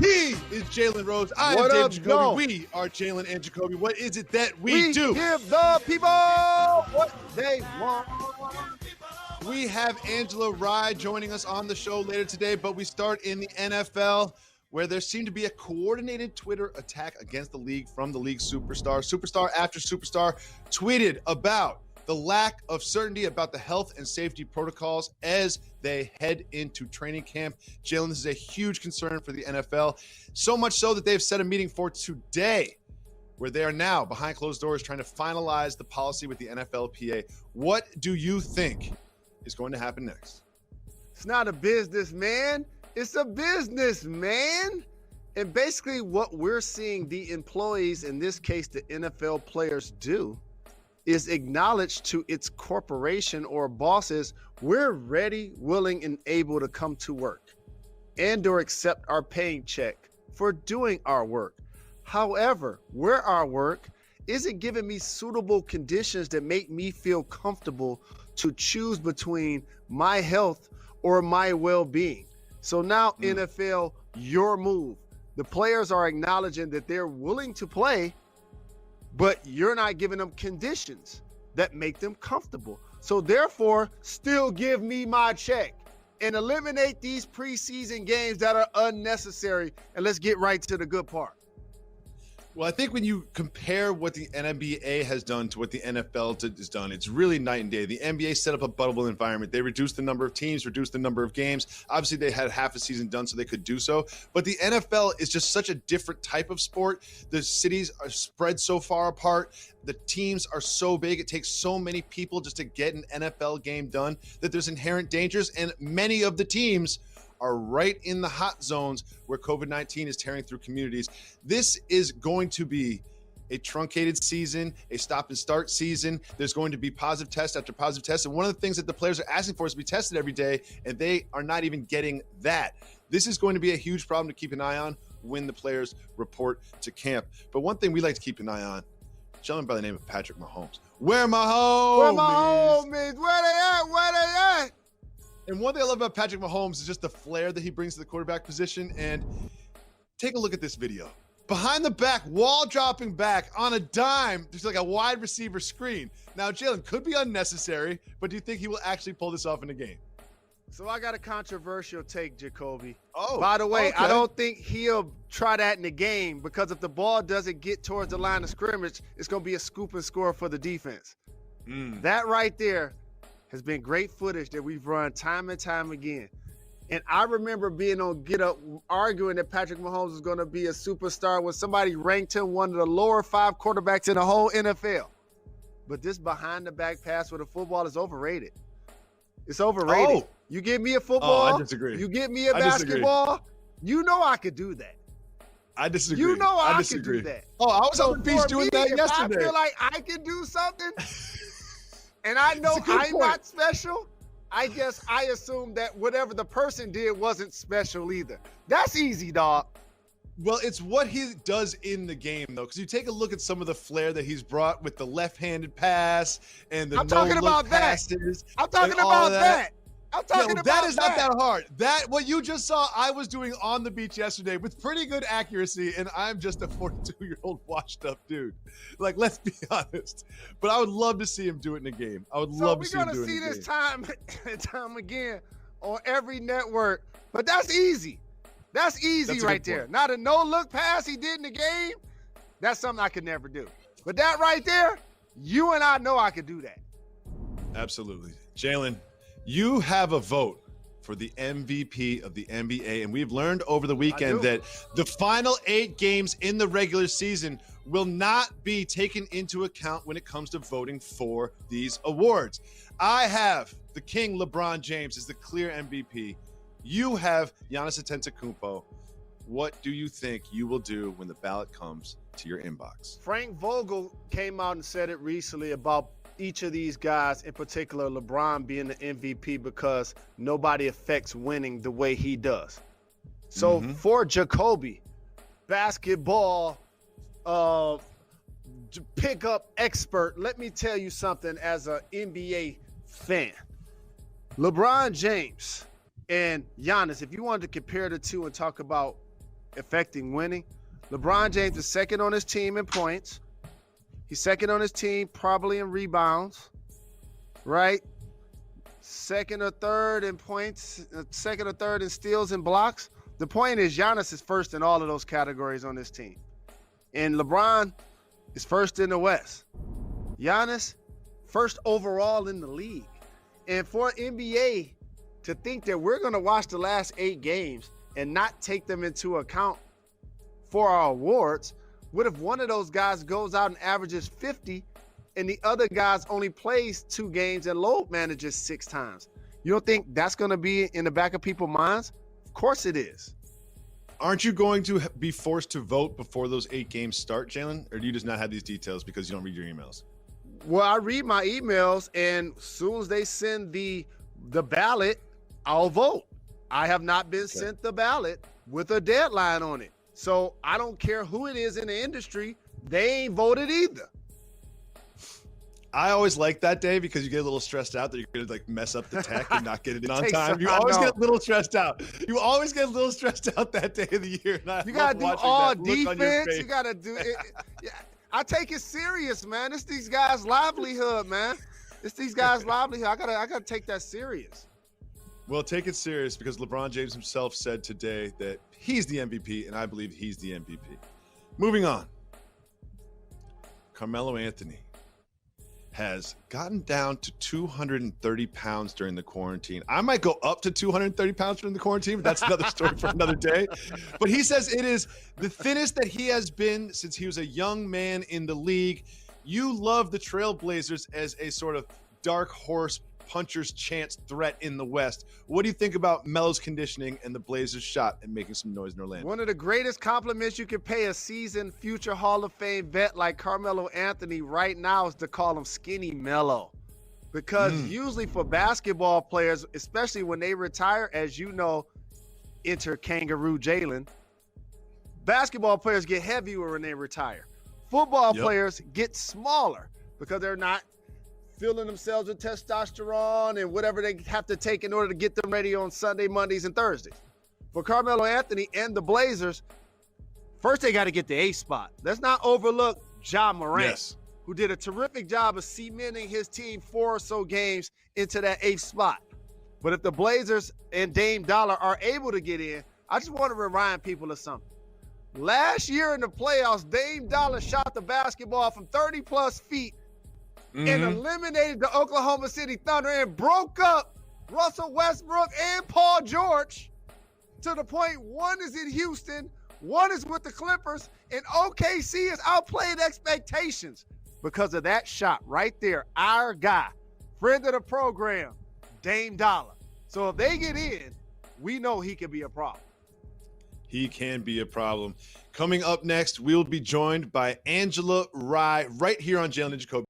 He is Jalen Rose. I am Dave Jacoby. We are Jalen and Jacoby. What is it that we do? We give the people what they want. We have Angela Rye joining us on the show later today, but we start in the NFL, where there seemed to be a coordinated Twitter attack against the league from the league superstar. Superstar after superstar tweeted about the lack of certainty about the health and safety protocols as they head into training camp. Jalen, this is a huge concern for the NFL, so much so that they've set a meeting for today where they are now behind closed doors trying to finalize the policy with the NFLPA. What do you think is going to happen next? It's not a business, man. It's a business, man. And basically what we're seeing the employees, in this case the NFL players, do is acknowledge to its corporation or bosses, we're ready, willing, and able to come to work and or accept our paying check for doing our work. However, where our work isn't giving me suitable conditions that make me feel comfortable to choose between my health or my well-being. So now NFL, your move. The players are acknowledging that they're willing to play, but you're not giving them conditions that make them comfortable. So therefore, still give me my check and eliminate these preseason games that are unnecessary. And let's get right to the good part. Well, I think when you compare what the NBA has done to what the NFL has done, it's really night and day. The NBA set up a bubble environment. They reduced the number of teams, reduced the number of games. Obviously, they had half a season done so they could do so. But the NFL is just such a different type of sport. The cities are spread so far apart. The teams are so big. It takes so many people just to get an NFL game done that there's inherent dangers. And many of the teams are right in the hot zones where COVID-19 is tearing through communities. This is going to be a truncated season, a stop and start season. There's going to be positive test after positive test. And one of the things that the players are asking for is to be tested every day, and they are not even getting that. This is going to be a huge problem to keep an eye on when the players report to camp. But one thing we like to keep an eye on, a gentleman by the name of Patrick Mahomes. Where my homies? Where my homies? Where they at? Where they at? And one thing I love about Patrick Mahomes is just the flair that he brings to the quarterback position. And take a look at this video. Behind the back, wall dropping back on a dime, there's like a wide receiver screen. Now, Jalen, could be unnecessary, but do you think he will actually pull this off in a game? So I got a controversial take, Jacoby. Oh, by the way, okay. I don't think he'll try that in the game, because if the ball doesn't get towards the line of scrimmage, it's going to be a scoop and score for the defense. That right there has been great footage that we've run time and time again. And I remember being on Get Up arguing that Patrick Mahomes was going to be a superstar when somebody ranked him one of the lower 5 quarterbacks in the whole NFL. But this behind-the-back pass with a football is overrated. It's overrated. Oh. You give me a football, I disagree. You give me a basketball, you know I could do that. I disagree. You know I disagree. could do that. Oh, I was on the beach doing that yesterday. I feel like I can do something, and I know I'm not special, I guess I assume that whatever the person did wasn't special either. That's easy, dog. Well, it's what he does in the game, though, because you take a look at some of the flair that he's brought with the left-handed pass and the no-look passes. I'm talking about that. I'm talking about that. That is not that hard. That what you just saw, I was doing on the beach yesterday with pretty good accuracy, and I'm just a 42-year-old washed-up dude. Like, let's be honest. But I would love to see him do it in a game. I would love to see him do it in a game. We're going to see this time and time again on every network. But that's easy. That's easy right there. Not a no-look pass he did in the game. That's something I could never do. But that right there, you and I know I could do that. Absolutely. Jalen, you have a vote for the MVP of the NBA, and we've learned over the weekend that the final 8 games in the regular season will not be taken into account when it comes to voting for these awards. I have the King LeBron James as the clear MVP. You have Giannis Antetokounmpo. What do you think you will do when the ballot comes to your inbox? Frank Vogel came out and said it recently about each of these guys, in particular LeBron being the MVP, because nobody affects winning the way he does. So for Jacoby, basketball pickup expert, let me tell you something as an NBA fan. LeBron James and Giannis, if you wanted to compare the two and talk about affecting winning. LeBron James is second on his team in points. He's second on his team probably in rebounds, right? Second or third in points, second or third in steals and blocks. The point is Giannis is first in all of those categories on this team. And LeBron is first in the West. Giannis, first overall in the league. And for NBA to think that we're going to watch the last 8 games and not take them into account for our awards, what if one of those guys goes out and averages 50 and the other guys only plays 2 games and load manages 6 times? You don't think that's going to be in the back of people's minds? Of course it is. Aren't you going to be forced to vote before those 8 games start, Jalen? Or do you just not have these details because you don't read your emails? Well, I read my emails, and as soon as they send the ballot, I'll vote. I have not been sent the ballot with a deadline on it. So I don't care who it is in the industry. They ain't voted either. I always like that day because you get a little stressed out that you're going to like mess up the tech and not get it in on time. You always get a little stressed out. You always get a little stressed out that day of the year. You got to do all defense. You got to do it. I take it serious, man. It's these guys' livelihood, man. It's these guys' livelihood. I gotta take that serious. Well, take it serious because LeBron James himself said today that he's the MVP, and I believe he's the MVP. Moving on. Carmelo Anthony has gotten down to 230 pounds during the quarantine. I might go up to 230 pounds during the quarantine, but that's another story for another day. But he says it is the thinnest that he has been since he was a young man in the league. You love the Trailblazers as a sort of dark horse puncher's chance threat in the West. What do you think about Melo's conditioning and the Blazers' shot at making some noise in Orlando? One of the greatest compliments you could pay a seasoned future Hall of Fame vet like Carmelo Anthony right now is to call him Skinny Melo. Because usually for basketball players, especially when they retire, as you know, enter Kangaroo Jalen, basketball players get heavier when they retire. Football players get smaller because they're not filling themselves with testosterone and whatever they have to take in order to get them ready on Sunday, Mondays, and Thursdays. For Carmelo Anthony and the Blazers, first they got to get the 8th spot. Let's not overlook Ja Morant, who did a terrific job of cementing his team 4 or so games into that 8th spot. But if the Blazers and Dame Dollar are able to get in, I just want to remind people of something. Last year in the playoffs, Dame Dollar shot the basketball from 30-plus feet and eliminated the Oklahoma City Thunder and broke up Russell Westbrook and Paul George to the point one is in Houston, one is with the Clippers, and OKC has outplayed expectations because of that shot right there. Our guy, friend of the program, Dame Dollar. So if they get in, we know he can be a problem. He can be a problem. Coming up next, we'll be joined by Angela Rye right here on Jalen Jacoby.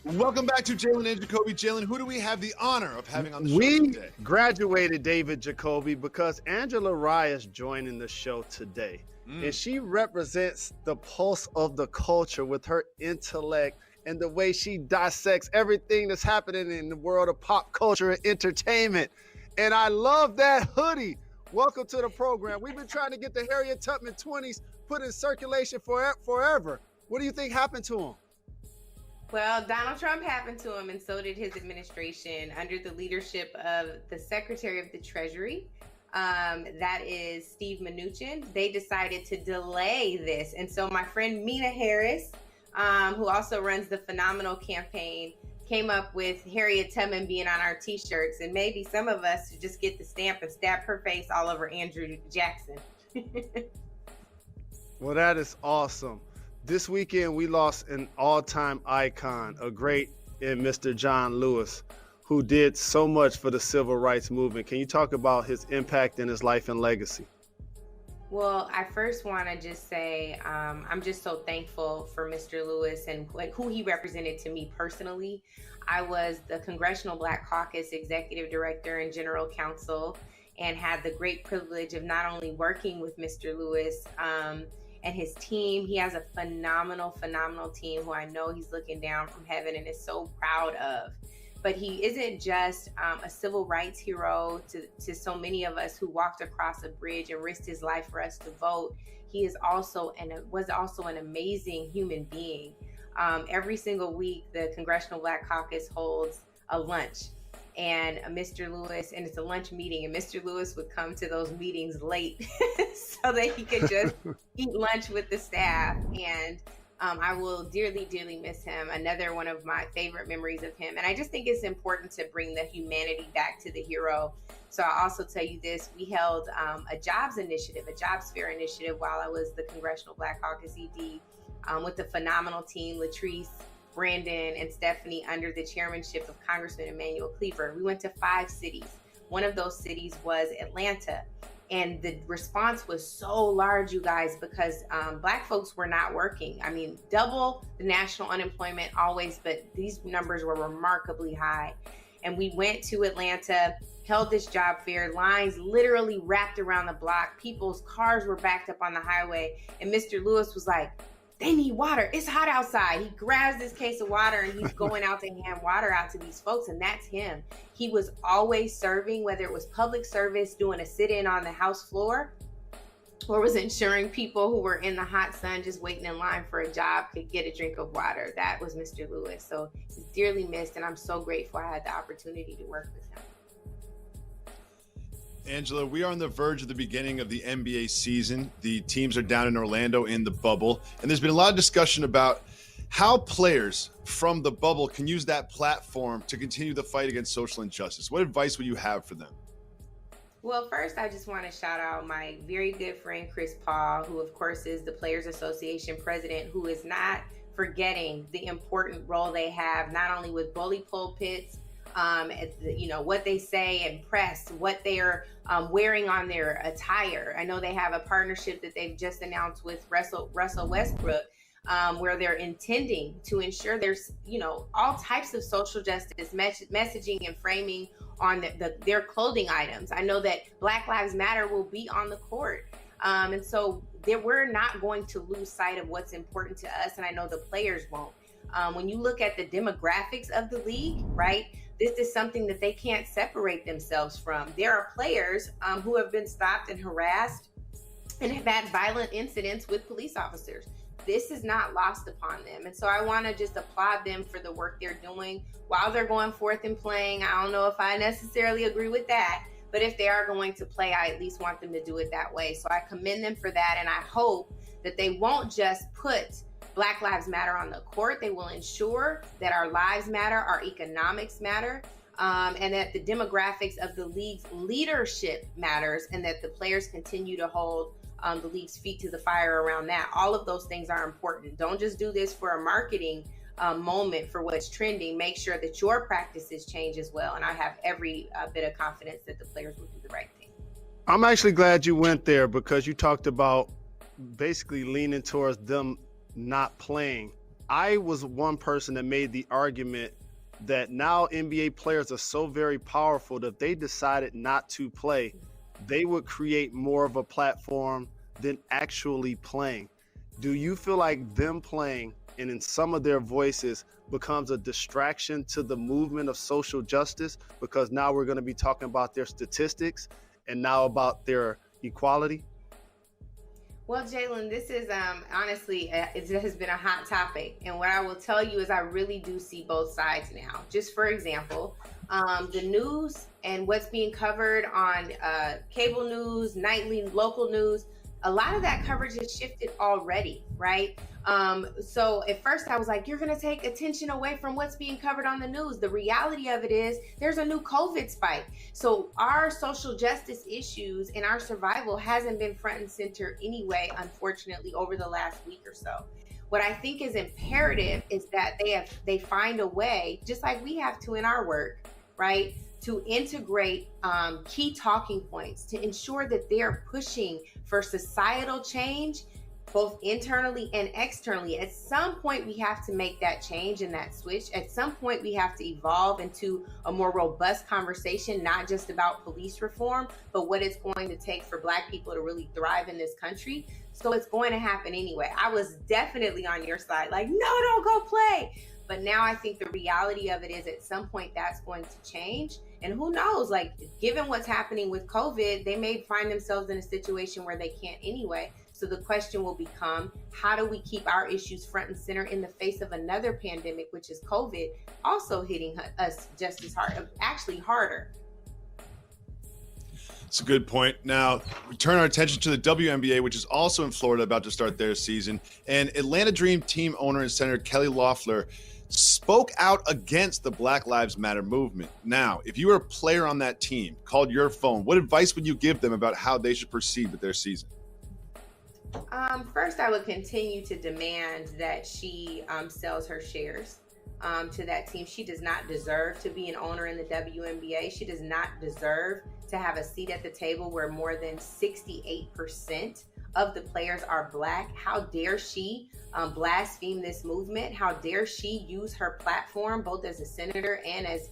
Welcome back to Jalen and Jacoby. Jalen, who do we have the honor of having on the show today? We graduated David Jacoby because Angela Rye is joining the show today. And she represents the pulse of the culture with her intellect and the way she dissects everything that's happening in the world of pop culture and entertainment. And I love that hoodie. Welcome to the program. We've been trying to get the Harriet Tubman 20s put in circulation forever. What do you think happened to him? Well, Donald Trump happened to him, and so did his administration under the leadership of the Secretary of the Treasury. That is Steve Mnuchin. They decided to delay this. And so my friend Mina Harris, who also runs the Phenomenal campaign, came up with Harriet Tubman being on our T-shirts, and maybe some of us should just get the stamp and stab her face all over Andrew Jackson. Well, that is awesome. This weekend, we lost an all-time icon, a great in Mr. John Lewis, who did so much for the civil rights movement. Can you talk about his impact in his life and legacy? Well, I first want to just say I'm just so thankful for Mr. Lewis and who he represented to me personally. I was the Congressional Black Caucus Executive Director and General Counsel and had the great privilege of not only working with Mr. Lewis and his team. He has a phenomenal team who I know he's looking down from heaven and is so proud of. but he isn't just a civil rights hero to so many of us who walked across a bridge and risked his life for us to vote. He is also was also an amazing human being. Every single week, the Congressional Black Caucus holds a lunch, and Mr. Lewis, and it's a lunch meeting, and Mr. Lewis would come to those meetings late so that he could just eat lunch with the staff. And I will dearly, dearly miss him. Another one of my favorite memories of him. And I just think it's important to bring the humanity back to the hero. So I'll also tell you this, we held a jobs fair initiative while I was the Congressional Black Caucus ED with the phenomenal team, Latrice, Brandon, and Stephanie, under the chairmanship of Congressman Emmanuel Cleaver. We went to 5 cities. One of those cities was Atlanta. And the response was so large, you guys, because Black folks were not working. I mean, double the national unemployment always, but these numbers were remarkably high. And we went to Atlanta, held this job fair, lines literally wrapped around the block. People's cars were backed up on the highway. And Mr. Lewis was like, they need water. It's hot outside. He grabs this case of water and he's going out to hand water out to these folks. And that's him. He was always serving, whether it was public service, doing a sit-in on the House floor, or was ensuring people who were in the hot sun just waiting in line for a job could get a drink of water. That was Mr. Lewis. So he's dearly missed. And I'm so grateful I had the opportunity to work with him. Angela, we are on the verge of the beginning of the NBA season. The teams are down in Orlando in the bubble, and there's been a lot of discussion about how players from the bubble can use that platform to continue the fight against social injustice. What advice would you have for them? Well, first, I just want to shout out my very good friend, Chris Paul, who, of course, is the Players Association president, who is not forgetting the important role they have, not only with bully pulpits, what they say and press, what they're wearing on their attire. I know they have a partnership that they've just announced with Russell Westbrook, where they're intending to ensure there's, all types of social justice messaging and framing on their clothing items. I know that Black Lives Matter will be on the court. And so we're not going to lose sight of what's important to us. And I know the players won't. When you look at the demographics of the league, right, this is something that they can't separate themselves from. There are players who have been stopped and harassed and have had violent incidents with police officers. This is not lost upon them. And so I want to just applaud them for the work they're doing while they're going forth and playing. I don't know if I necessarily agree with that, but if they are going to play, I at least want them to do it that way. So I commend them for that. And I hope that they won't just put Black Lives Matter on the court. They will ensure that our lives matter, our economics matter, and that the demographics of the league's leadership matters, and that the players continue to hold the league's feet to the fire around that. All of those things are important. Don't just do this for a marketing moment for what's trending. Make sure that your practices change as well. And I have every bit of confidence that the players will do the right thing. I'm actually glad you went there, because you talked about basically leaning towards them not playing. I was one person that made the argument that now NBA players are so very powerful that if they decided not to play, they would create more of a platform than actually playing. Do you feel like them playing and in some of their voices becomes a distraction to the movement of social justice, because now we're going to be talking about their statistics and now about their equality? Well, Jalen, this is honestly, it has been a hot topic. And what I will tell you is I really do see both sides now. Just for example, the news and what's being covered on cable news, nightly, local news, a lot of that coverage has shifted already, right? So at first I was like, you're going to take attention away from what's being covered on the news. The reality of it is there's a new COVID spike. So our social justice issues and our survival hasn't been front and center anyway, unfortunately, over the last week or so. What I think is imperative is that they find a way, just like we have to in our work, right, to integrate key talking points to ensure that they're pushing for societal change, both internally and externally. At some point, we have to make that change and that switch. At some point, we have to evolve into a more robust conversation, not just about police reform, but what it's going to take for Black people to really thrive in this country. So it's going to happen anyway. I was definitely on your side, like, no, don't go play. But now I think the reality of it is at some point that's going to change. And who knows, like, given what's happening with COVID, they may find themselves in a situation where they can't anyway. So the question will become, how do we keep our issues front and center in the face of another pandemic, which is COVID, also hitting us just as hard, actually harder? It's a good point. Now, we turn our attention to the WNBA, which is also in Florida, about to start their season. And Atlanta Dream team owner and Senator Kelly Loeffler spoke out against the Black Lives Matter movement. Now, if you were a player on that team, called your phone, what advice would you give them about how they should proceed with their season? First, I would continue to demand that she sells her shares to that team. She does not deserve to be an owner in the WNBA. She does not deserve to have a seat at the table where more than 68% of the players are Black. How dare she blaspheme this movement? How dare she use her platform, both as a senator and as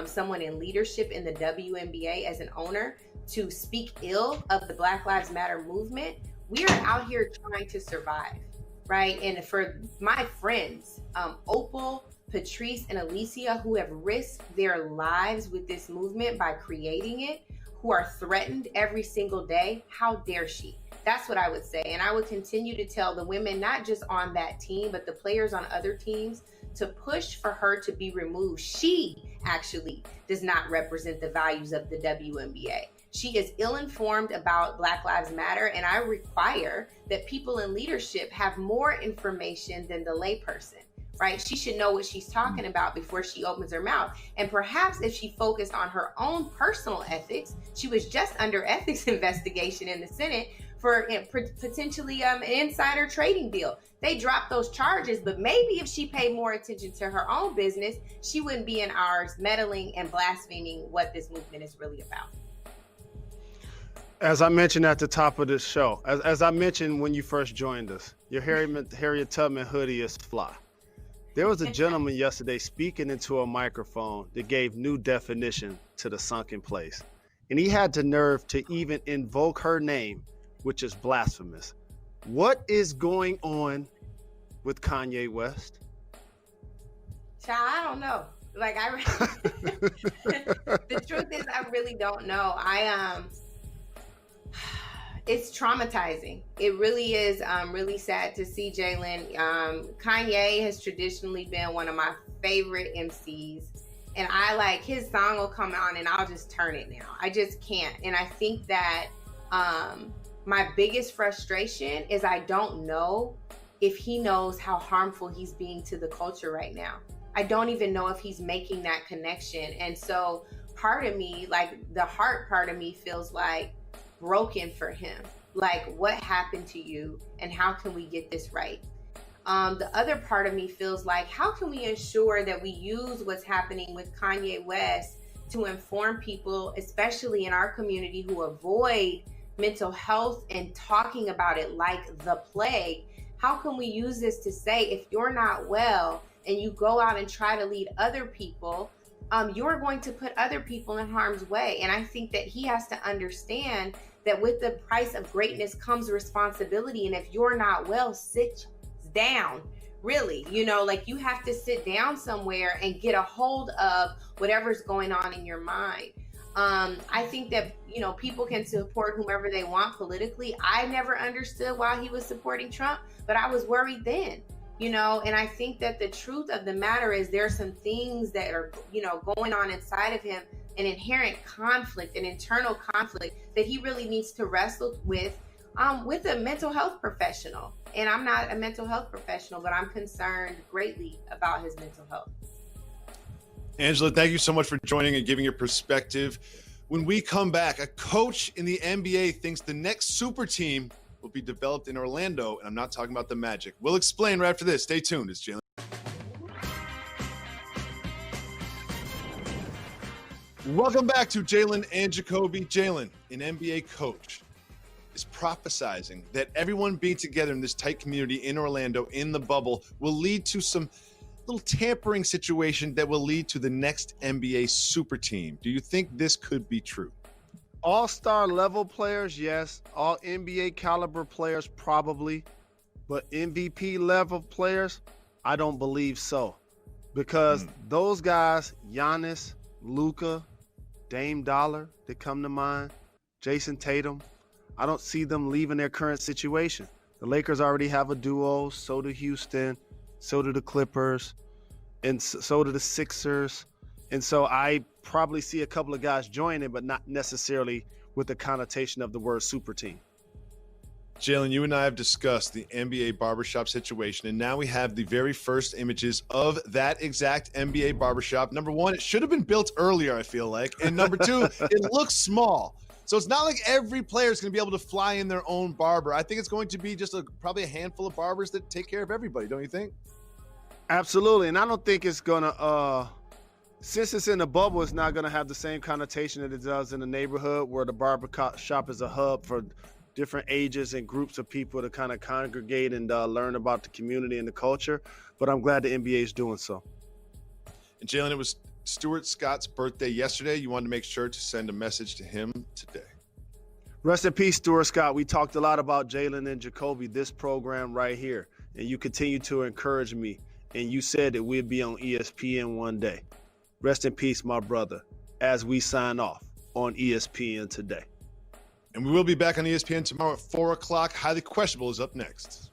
someone in leadership in the WNBA as an owner, to speak ill of the Black Lives Matter movement? We are out here trying to survive, right? And for my friends, Opal, Patrice, and Alicia, who have risked their lives with this movement by creating it, who are threatened every single day, how dare she? That's what I would say. And I would continue to tell the women, not just on that team, but the players on other teams, to push for her to be removed. She actually does not represent the values of the WNBA. She is ill-informed about Black Lives Matter, and I require that people in leadership have more information than the layperson, right? She should know what she's talking about before she opens her mouth. And perhaps if she focused on her own personal ethics, she was just under ethics investigation in the Senate for potentially an insider trading deal. They dropped those charges, but maybe if she paid more attention to her own business, she wouldn't be in ours meddling and blaspheming what this movement is really about. As I mentioned at the top of this show, as I mentioned when you first joined us, your Harriet Tubman hoodie is fly. There was a gentleman yesterday speaking into a microphone that gave new definition to the sunken place. And he had the nerve to even invoke her name, which is blasphemous. What is going on with Kanye West? Child, I don't know. Like, the truth is, I really don't know. It's traumatizing. It really is really sad to see Jalen. Kanye has traditionally been one of my favorite MCs. And I like, his song will come on and I'll just turn it now. I just can't. And I think that my biggest frustration is I don't know if he knows how harmful he's being to the culture right now. I don't even know if he's making that connection. And so part of me, like the heart part of me, feels like broken for him. Like, what happened to you and how can we get this right? The other part of me feels like, how can we ensure that we use what's happening with Kanye West to inform people, especially in our community, who avoid mental health and talking about it like the plague? How can we use this to say, if you're not well and you go out and try to lead other people, you're going to put other people in harm's way? And I think that he has to understand that with the price of greatness comes responsibility. And if you're not well, sit down. Really, like, you have to sit down somewhere and get a hold of whatever's going on in your mind. I think that, people can support whomever they want politically. I never understood why he was supporting Trump, but I was worried then. And I think that the truth of the matter is there's some things that are, going on inside of him, an inherent conflict, an internal conflict that he really needs to wrestle with a mental health professional. And I'm not a mental health professional, but I'm concerned greatly about his mental health. Angela, thank you so much for joining and giving your perspective. When we come back, a coach in the NBA thinks the next super team will be developed in Orlando, and I'm not talking about the Magic. We'll explain right after this. Stay tuned. It's Jalen. Welcome back to Jalen and Jacoby. Jalen, an NBA coach, is prophesizing that everyone being together in this tight community in Orlando in the bubble will lead to some little tampering situation that will lead to the next NBA super team. Do you think this could be true? All-star level players, yes. All NBA caliber players, probably. But MVP level players, I don't believe so. because those guys, Giannis, Luka, Dame Dollar, that come to mind, Jason Tatum, I don't see them leaving their current situation. The Lakers already have a duo, so do Houston, so do the Clippers, and so do the Sixers. And so I probably see a couple of guys joining, but not necessarily with the connotation of the word super team. Jalen, you and I have discussed the NBA barbershop situation, and now we have the very first images of that exact NBA barbershop. Number one, it should have been built earlier, I feel like. And number two, it looks small. So it's not like every player is going to be able to fly in their own barber. I think it's going to be just probably a handful of barbers that take care of everybody, don't you think? Absolutely. And I don't think it's going to, since it's in the bubble, it's not going to have the same connotation that it does in the neighborhood, where the barber shop is a hub for different ages and groups of people to kind of congregate and learn about the community and the culture. But I'm glad the NBA is doing so. And Jalen, it was Stuart Scott's birthday yesterday. You wanted to make sure to send a message to him today. Rest in peace, Stuart Scott. We talked a lot about Jalen and Jacoby, this program right here. And you continue to encourage me. And you said that we'd be on ESPN one day. Rest in peace, my brother, as we sign off on ESPN today. And we will be back on ESPN tomorrow at 4 o'clock. Highly Questionable is up next.